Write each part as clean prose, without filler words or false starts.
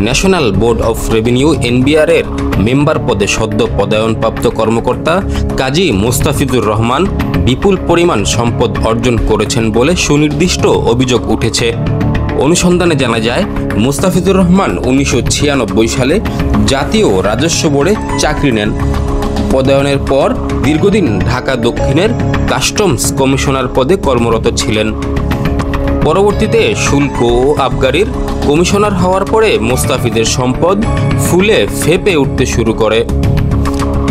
National board of revenue NBR এর member পদে সদ্য পদায়নপ্রাপ্ত কর্মকর্তা কাজী মোস্তাফিজুর রহমান বিপুল পরিমাণ সম্পদ অর্জন করেছেন বলে সুনির্দিষ্ট অভিযোগ উঠেছে। অনুসন্ধানে জানা যায়, মোস্তাফিজুর রহমান 1996 সালে জাতীয় রাজস্ব বোর্ডে চাকরি নেন। পদায়নের পর দীর্ঘদিন ঢাকা দক্ষিণের কাস্টমস কমিশনার পদে কর্মরত ছিলেন। পরবর্তীতে শুল্ক ও আবগারির কমিশনার হওয়ার পরে মোস্তাফিজের সম্পদ ফুলে ফেঁপে উঠতে শুরু করে।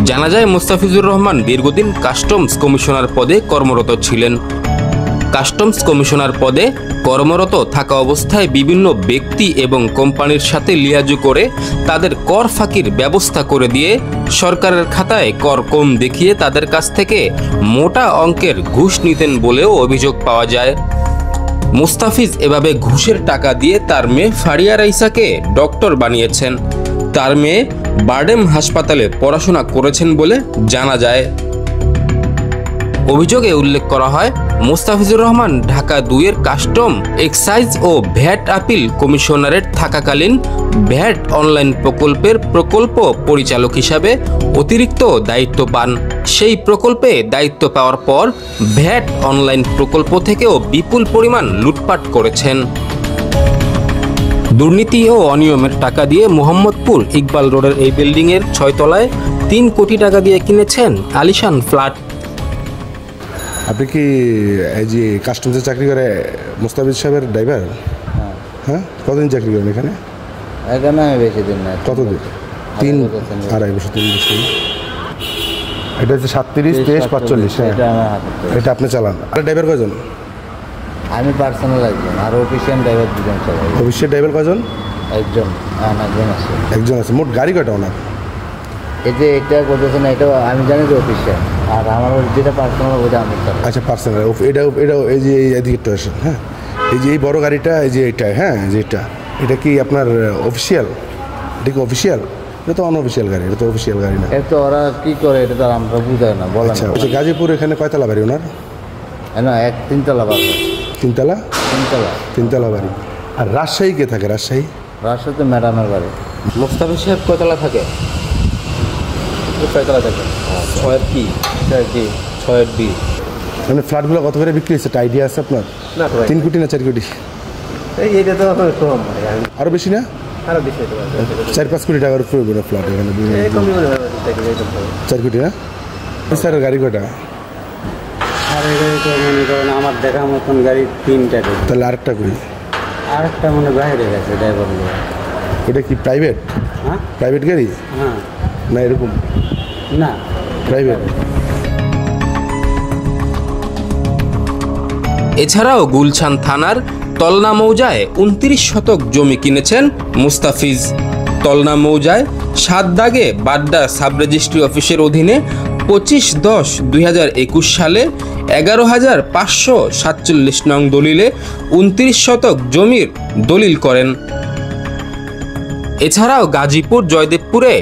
জানা যায়, মোস্তাফিজুর রহমান দীর্ঘদিন কাস্টমস কমিশনার পদে কর্মরত ছিলেন। কাস্টমস কমিশনার পদে কর্মরত থাকা অবস্থায় বিভিন্ন ব্যক্তি এবং কোম্পানির সাথে লিয়াজু করে তাদের কর ফাঁকির ব্যবস্থা করে দিয়ে সরকারের খাতায় কর কম দেখিয়ে তাদের কাছ থেকে মোটা অঙ্কের ঘুষ নিতেন বলেও অভিযোগ পাওয়া যায়। মোস্তাফিজ এভাবে ঘুষের টাকা দিয়ে তার মেয়ে ফারিয়া রাইসাকে ডক্টর বানিয়েছেন। তার মেয়ে বারডেম হাসপাতালে পড়াশোনা করেছেন বলে জানা যায়। অভিযোগে উল্লেখ করা হয়, মোস্তাফিজুর রহমান ঢাকা 2-এর কাস্টম, এক্সাইজ ও ভ্যাট আপিল কমিশনারেট থাকাকালীন ভ্যাট অনলাইন প্রকল্পের প্রকল্প পরিচালক হিসাবে অতিরিক্ত দায়িত্ব পান। সেই প্রকল্পে দায়িত্ব পাওয়ার পর ভ্যাট অনলাইন প্রকল্প থেকেও বিপুল পরিমাণ লুটপাট করেছেন। দুর্নীতি ও অনিয়মের টাকা দিয়ে মোহাম্মদপুর ইকবাল রোডের এই বিল্ডিংয়ের 6 তলায় 3 কোটি টাকা দিয়ে কিনেছেন আলিশান ফ্ল্যাট। আপনি কি এই যে কাস্টমসে চাকরি করে মোস্তাফিজ সাহেবের ড্রাইভার? হ্যাঁ, কতদিন চাকরি করেন এখানে? এখানে আমি বেশি দিন না। কতদিন? 3-2.5 বছর। 3 বছর। এটা হচ্ছে 37, 23, 45। হ্যাঁ, এটা আপনি চালান। আর ড্রাইভার কজন? আমি পার্সোনাল একজন, আর অফিসিয়াল ড্রাইভার 2জন চালাই। অফিসিয়াল ড্রাইভার কজন? একজন আছে। একজন আছে। মোট গাড়ি কয়টা ওনার? এই যে এটা করতেছেন, এটাও আমি জানি যে অফিসিয়াল, আর আমার যেটা পার্সোনাল ওইটা আমি চালাই। আচ্ছা, পার্সোনাল। এটা এই যে এদিকে আসেন। হ্যাঁ, এই যে এই বড় গাড়িটা, এই যে এটা, হ্যাঁ, যেটা এটা কি আপনার অফিসিয়াল? এটা কি অফিসিয়াল? এটা তো অনঅফিসিয়াল গাড়ি। এটা তো অফিসিয়াল গাড়ি না। এটা ওরা কি করে এটা তো আমরা বুঝাই না, বলেন। আচ্ছা, গাজীপুর এখানে কয়তলা বাড়ি ওনার? না, 3 তলা বাড়ি। 3 তলা? 3 তলা বাড়ি। আর রাজশাহী কে থাকে? রাজশাহীতে ম্যাডামের বাড়ি। মোস্তাফিজ সাহেব কয়তলা থাকে? 6 তলা থাকে। 6-এর কি? 6-এর বি। মানে ফ্ল্যাটগুলো কত করে বিক্রি হচ্ছে আইডিয়া আছে আপনার? 3 কোটি না 4 কোটি? এইটা তো কম, আরো বেশি না? আরো বেশি। 4-5 কোটি টাকার উপরে পুরো ফ্ল্যাট এখানে। 4 কোটি না? স্যার গাড়ি কয়টা? আর এটা মনে করেন আমার দেখা মতন গাড়ি 3টা। তাহলে আরেকটা করি। আরেকটা মনে বাইরে গেছে ড্রাইভার। ওটা কি প্রাইভেট? হ্যাঁ, প্রাইভেট গাড়ি? হ্যাঁ। না এরকম? না, প্রাইভেট। এছাড়াও গুলশান থানার তলনা মৌজায় 29 শতক জমি কিনেছেন মোস্তাফিজ। তলনা মৌজায় 7 দাগে বাড্ডা সাব রেজিস্ট্রি অফিসের অধীনে 25/10/2021 সালে 11,547 নং দলিলে 29 শতক জমির দলিল করেন। এছাড়াও গাজীপুর জয়দেবপুরে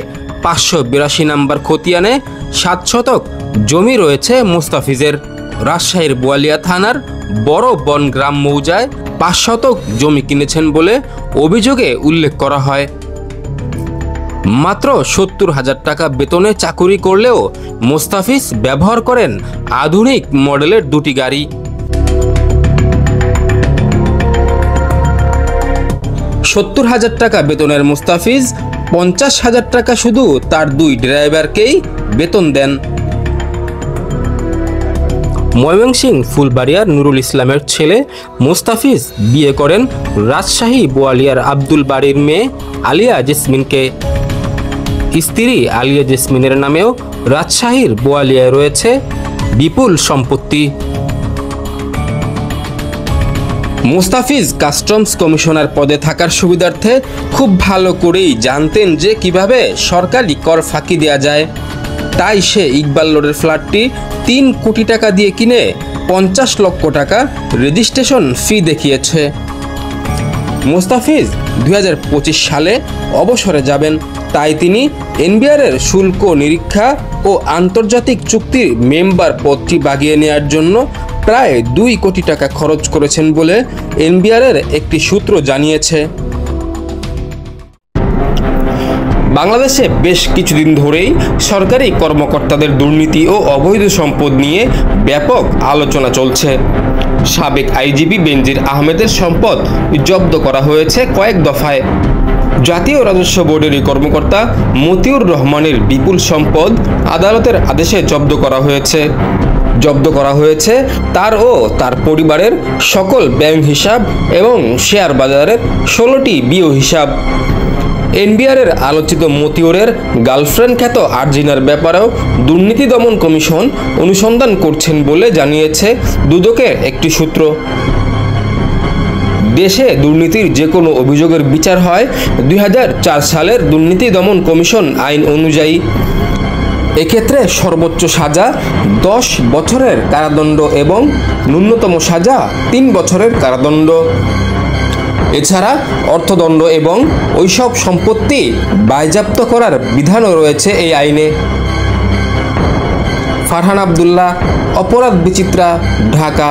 582 নম্বর খতিয়ানে 7 শতক জমি রয়েছে মোস্তাফিজের। রাজশাহীর বোয়ালিয়া থানার বড় বনগ্রাম মৌজায় 5 শতক জমি কিনেছেন বলে অভিযোগে উল্লেখ করা হয়। মাত্র 70,000 টাকা বেতনে চাকুরি করলেও মোস্তাফিজ ব্যবহার করেন আধুনিক মডেলের 2টি গাড়ি। 70,000 টাকা বেতনের মোস্তাফিজ 50,000 টাকা শুধু তার 2 ড্রাইভারকেই বেতন দেন। ময়মনসিংহ ফুলবাড়িয়ার নুরুল ইসলামের ছেলে মোস্তাফিজ বিয়ে করেন রাজশাহী বোয়ালিয়ার আব্দুল বাড়ির মেয়ে আলিয়া জেসমিনকে। স্ত্রী আলিয়া জেসমিনের নামেও রাজশাহীর বোয়ালিয়ায় রয়েছে বিপুল সম্পত্তি। মোস্তাফিজ কাস্টমস কমিশনার পদে থাকার সুবিধার্থে খুব ভালো করেই জানতেন যে কিভাবে সরকারি কর ফাঁকি দেওয়া যায়। তাই সে ইকবাল রোডের ফ্ল্যাটটি 3 কোটি টাকা দিয়ে কিনে 50 লক্ষ টাকা রেজিস্ট্রেশন ফি দেখিয়েছে। মোস্তাফিজ 2025 সালে অবসরে যাবেন, তাই তিনি এনবিআরের শুল্ক নিরীক্ষা ও আন্তর্জাতিক চুক্তির মেম্বার পদটি বাগিয়ে নেওয়ার জন্য প্রায় 2 কোটি টাকা খরচ করেছেন বলে এনবিআরের একটি সূত্র জানিয়েছে। বাংলাদেশে বেশ কিছুদিন ধরেই সরকারি কর্মকর্তাদের দুর্নীতি ও অবৈধ সম্পদ নিয়ে ব্যাপক আলোচনা চলছে। সাবেক আইজিপি বেনজির আহমেদের সম্পদ জব্দ করা হয়েছে কয়েক দফায়। জাতীয় রাজস্ব বোর্ডের কর্মকর্তা মতিউর রহমানের বিপুল সম্পদ আদালতের আদেশে জব্দ করা হয়েছে। জব্দ করা হয়েছে তার ও তার পরিবারের সকল ব্যাংক হিসাব এবং শেয়ার বাজারের 16টি বিও হিসাব। এনবিআরের আলোচিত মতিউরের গার্লফ্রেন্ড খ্যাত আরজিনার ব্যাপারেও দুর্নীতি দমন কমিশন অনুসন্ধান করছেন বলে জানিয়েছে দুদকের একটি সূত্র। দেশে দুর্নীতির যে কোনো অভিযোগের বিচার হয় 2004 সালের দুর্নীতি দমন কমিশন আইন অনুযায়ী। এক্ষেত্রে সর্বোচ্চ সাজা 10 বছরের কারাদণ্ড এবং ন্যূনতম সাজা 3 বছরের কারাদণ্ড। এছাড়া অর্থদণ্ড এবং ওইসব সম্পত্তি বাজেয়াপ্ত করার বিধানও রয়েছে এই আইনে। ফারহান আব্দুল্লাহ, অপরাধ বিচিত্রা, ঢাকা।